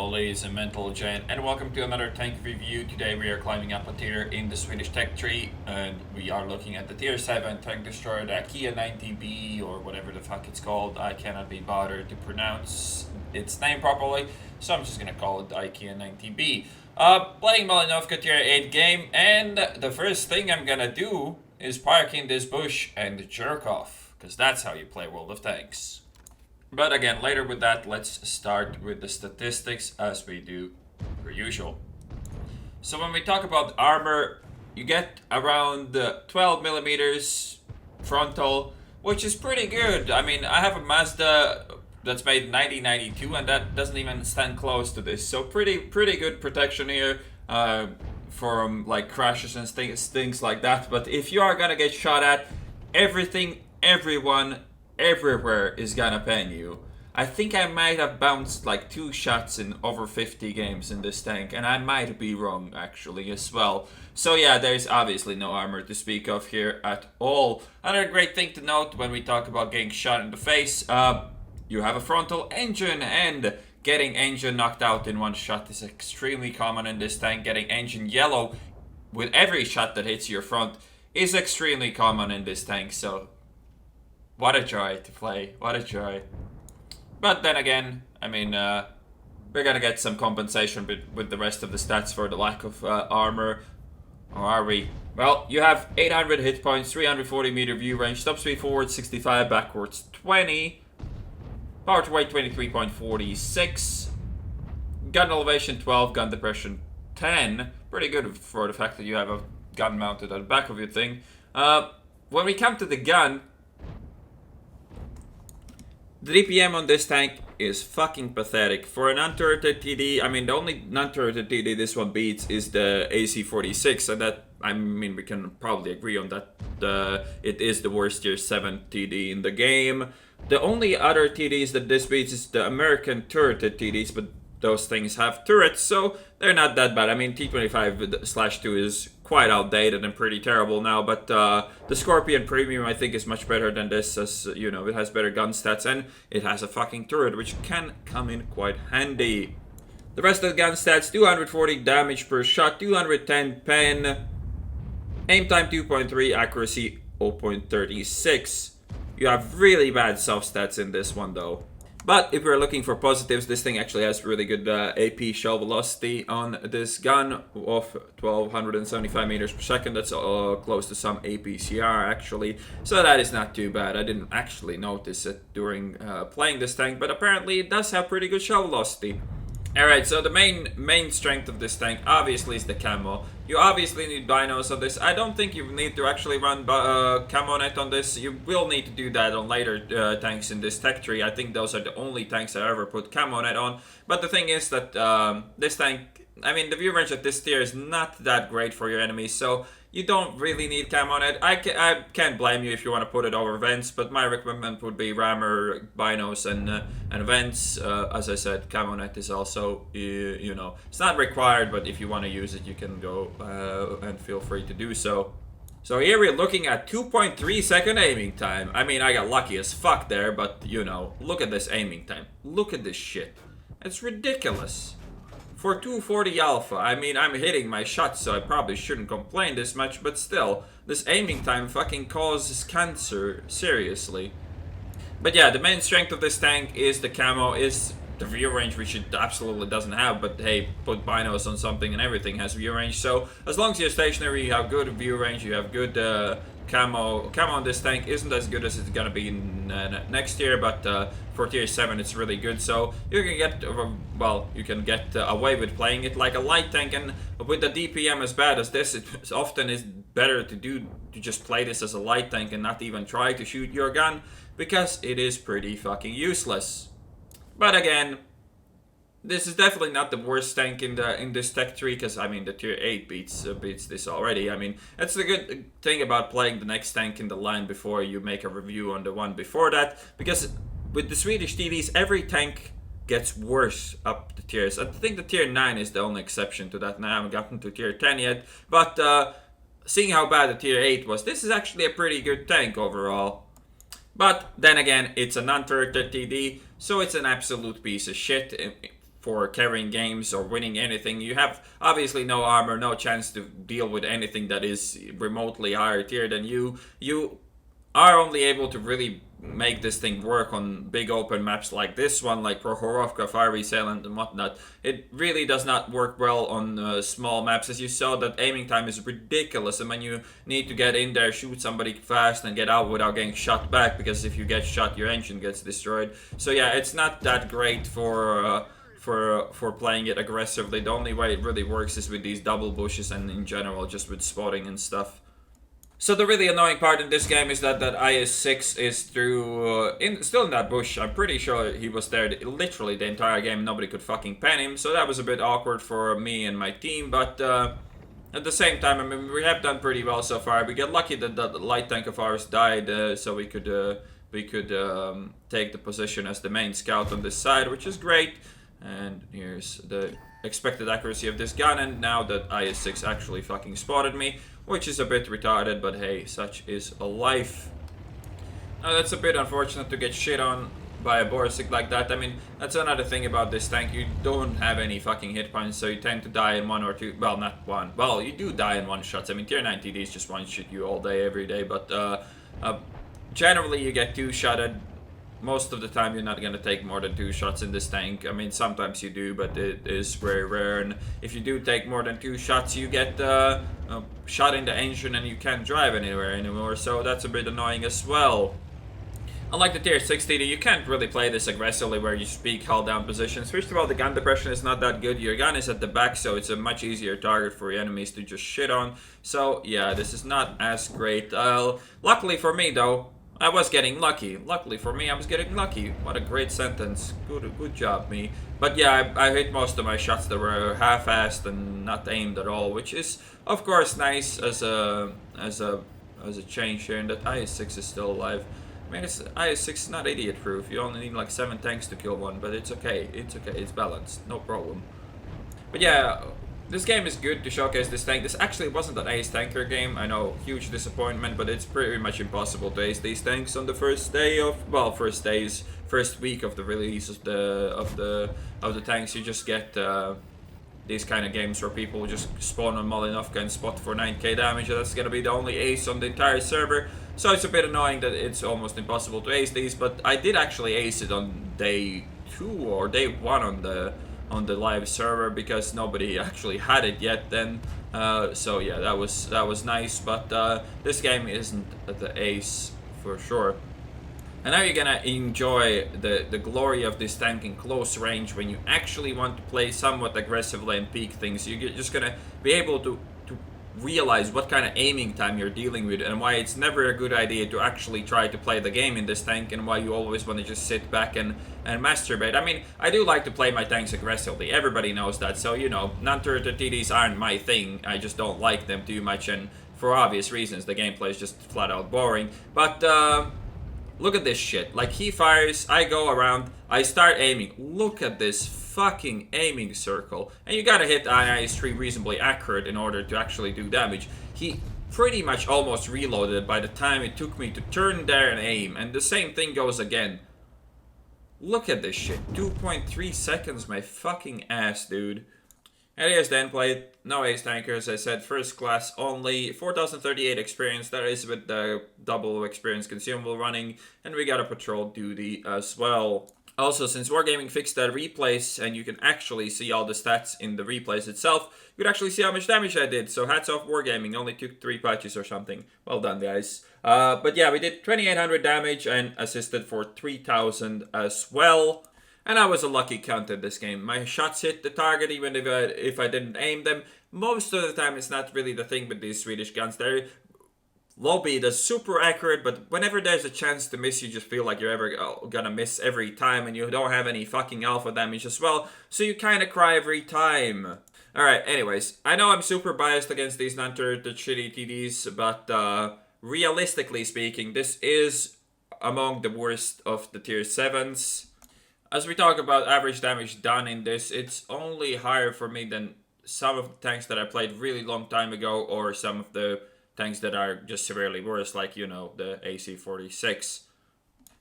Hello ladies and mental giant, and welcome to another tank review. Today we are climbing up a tier in the Swedish tech tree, and we are looking at the tier 7 tank destroyer, the Typ B, or whatever the fuck it's called. I cannot be bothered to pronounce its name properly, so I'm just gonna call it the Typ B. Playing Malinovka tier 8 game, and the first thing I'm gonna do is park in this bush and jerk off, because that's how you play World of Tanks. But again, later with that, let's start with the statistics as we do per usual. So when we talk about armor, you get around 12 millimeters frontal, which is pretty good. I mean, I have a Mazda that's made 1992, and that doesn't even stand close to this. So pretty good protection here from like crashes and things like that. But if you are gonna get shot at, everyone, everywhere is gonna pen you. I think I might have bounced like 2 shots in over 50 games in this tank, and I might be wrong actually as well. So yeah, there's obviously no armor to speak of here at all. Another great thing to note when we talk about getting shot in the face, you have a frontal engine, and getting engine knocked out in one shot is extremely common in this tank. Getting engine yellow with every shot that hits your front is extremely common in this tank, so what a joy to play, what a joy. But then again, I mean, we're gonna get some compensation with the rest of the stats for the lack of armor. Or are we? Well, you have 800 hit points, 340 meter view range, top speed forward 65, backwards 20, power to weight 23.46, gun elevation 12, gun depression 10. Pretty good for the fact that you have a gun mounted at the back of your thing. When we come to the gun, the DPM on this tank is fucking pathetic. For an unturreted TD, I mean, the only non-turreted TD this one beats is the AC-46, and that, I mean, we can probably agree on that. It is the worst tier 7 TD in the game. The only other TDs that this beats is the American turreted TDs, but those things have turrets, so they're not that bad. I mean, T25/2 is quite outdated and pretty terrible now, but the Scorpion Premium I think is much better than this, as you know, it has better gun stats and it has a fucking turret, which can come in quite handy. The rest of the gun stats: 240 damage per shot, 210 pen, aim time 2.3, accuracy 0.36. You have really bad soft stats in this one though. But if we're looking for positives, this thing actually has really good AP shell velocity on this gun of 1275 meters per second. That's close to some APCR actually, so that is not too bad. I didn't actually notice it during playing this tank, but apparently it does have pretty good shell velocity. Alright, so the main strength of this tank obviously is the camo. You obviously need binos on this. I don't think you need to actually run camo net on this. You will need to do that on later tanks in this tech tree. I think those are the only tanks I ever put camo net on. But the thing is that this tank, I mean, the view range at this tier is not that great for your enemies, so you don't really need camo net. I can't blame you if you want to put it over vents, but my recommendation would be rammer, binos, and vents. As I said, camo net is also, you know, it's not required, but if you want to use it, you can go and feel free to do so. So here we're looking at 2.3 second aiming time. I mean, I got lucky as fuck there, but you know, look at this aiming time. Look at this shit. It's ridiculous. For 240 alpha, I mean, I'm hitting my shots, so I probably shouldn't complain this much, but still, this aiming time fucking causes cancer, seriously. But yeah, the main strength of this tank is the camo, is the view range, which it absolutely doesn't have, but hey, put binos on something and everything has view range, so as long as you're stationary, you have good view range, you have good camo on this tank. Isn't as good as it's gonna be in next year, but for tier 7 it's really good, so you can get well, you can get away with playing it like a light tank, and with the DPM as bad as this, it often is better to just play this as a light tank and not even try to shoot your gun, because it is pretty fucking useless. But again, this is definitely not the worst tank in this tech tree, because I mean the tier 8 beats this already. I mean, that's the good thing about playing the next tank in the line before you make a review on the one before that, because with the Swedish TDs, every tank gets worse up the tiers. I think the tier 9 is the only exception to that, and I haven't gotten to tier 10 yet, but seeing how bad the tier 8 was, this is actually a pretty good tank overall. But then again, it's a non-turreted TD, so it's an absolute piece of shit for carrying games or winning anything. You have obviously no armor, no chance to deal with anything that is remotely higher tier than you. You are only able to really make this thing work on big open maps like this one, like Prokhorovka, Fiery Sailent and whatnot. It really does not work well on small maps. As you saw, that aiming time is ridiculous, and when you need to get in there, shoot somebody fast and get out without getting shot back, because if you get shot, your engine gets destroyed. So yeah, it's not that great for playing it aggressively. The only way it really works is with these double bushes and in general just with spotting and stuff. So the really annoying part in this game is that IS-6 is still in that bush. I'm pretty sure he was there literally the entire game. Nobody could fucking pen him, so that was a bit awkward for me and my team. But at the same time, I mean, we have done pretty well so far. We get lucky that the light tank of ours died, so we could take the position as the main scout on this side, which is great. And here's the expected accuracy of this gun, and now that IS-6 actually fucking spotted me, which is a bit retarded, but hey, such is a life. Now that's a bit unfortunate to get shit on by a Borsig like that. I mean, that's another thing about this tank. You don't have any fucking hit points, so you tend to die in one or two. Well, not one. Well, you do die in one shots. I mean, tier 9 TDs just one shot you all day, every day, but generally you get two shotted. Most of the time you're not gonna take more than two shots in this tank. I mean, sometimes you do, but it is very rare. And if you do take more than two shots, you get shot in the engine and you can't drive anywhere anymore. So that's a bit annoying as well. Unlike the tier 6 TD, you can't really play this aggressively where you speak held down positions. First of all, the gun depression is not that good. Your gun is at the back, so it's a much easier target for your enemies to just shit on. So yeah, this is not as great. Luckily for me though, I was getting lucky. Luckily for me, I was getting lucky. What a great sentence. Good job, me. But yeah, I hit most of my shots that were half-assed and not aimed at all, which is, of course, nice as a change here. And that IS-6 is still alive. I mean, IS-6 is not idiot-proof. You only need like 7 tanks to kill one, but it's okay. It's okay. It's balanced. No problem. But yeah, this game is good to showcase this tank. This actually wasn't an ace tanker game. I know, huge disappointment, but it's pretty much impossible to ace these tanks on the first day of, well, first week of the release of the tanks. You just get these kind of games where people just spawn on Malinovka and spot for 9k damage. That's gonna be the only ace on the entire server. So it's a bit annoying that it's almost impossible to ace these, but I did actually ace it on day 2 or day 1 on the live server because nobody actually had it yet then. So yeah, that was nice, but this game isn't the ace for sure. And now you're gonna enjoy the glory of this tank in close range when you actually want to play somewhat aggressively and peek things. You're just gonna be able to realize what kind of aiming time you're dealing with and why it's never a good idea to actually try to play the game in this tank, and why you always want to just sit back and masturbate. I mean, I do like to play my tanks aggressively. Everybody knows that. So, you know, non-turret TDs aren't my thing. I just don't like them too much, and for obvious reasons. The gameplay is just flat out boring. But look at this shit. Like, he fires, I go around, I start aiming. Look at this fucking aiming circle. And you gotta hit IS-3 reasonably accurate in order to actually do damage. He pretty much almost reloaded by the time it took me to turn there and aim. And the same thing goes again. Look at this shit. 2.3 seconds, my fucking ass, dude. And here's the end plate. No ace tankers, I said first class only. 4038 experience, that is with the double experience consumable running. And we got a patrol duty as well. Also, since Wargaming fixed the replays and you can actually see all the stats in the replays itself, you can actually see how much damage I did. So hats off Wargaming, only took 3 patches or something. Well done, guys. But yeah, we did 2800 damage and assisted for 3000 as well. And I was a lucky count in this game. My shots hit the target even if I didn't aim them. Most of the time it's not really the thing with these Swedish guns. They're lobby that's super accurate, but whenever there's a chance to miss, you just feel like you're ever gonna miss every time, and you don't have any fucking alpha damage as well, so you kind of cry every time. Alright, anyways, I know I'm super biased against these non-turreted shitty TDs, but realistically speaking, this is among the worst of the tier 7s. As we talk about average damage done in this, it's only higher for me than some of the tanks that I played really long time ago, or some of the tanks that are just severely worse, like, you know, the AC-46.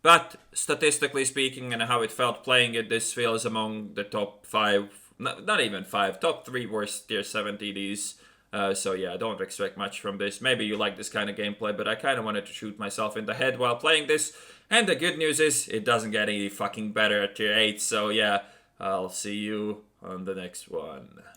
But statistically speaking, and how it felt playing it, this feels among the top 5, not even 5, top 3 worst tier 7 TDs. So yeah, I don't expect much from this. Maybe you like this kind of gameplay, but I kind of wanted to shoot myself in the head while playing this. And the good news is, it doesn't get any fucking better at tier 8. So yeah, I'll see you on the next one.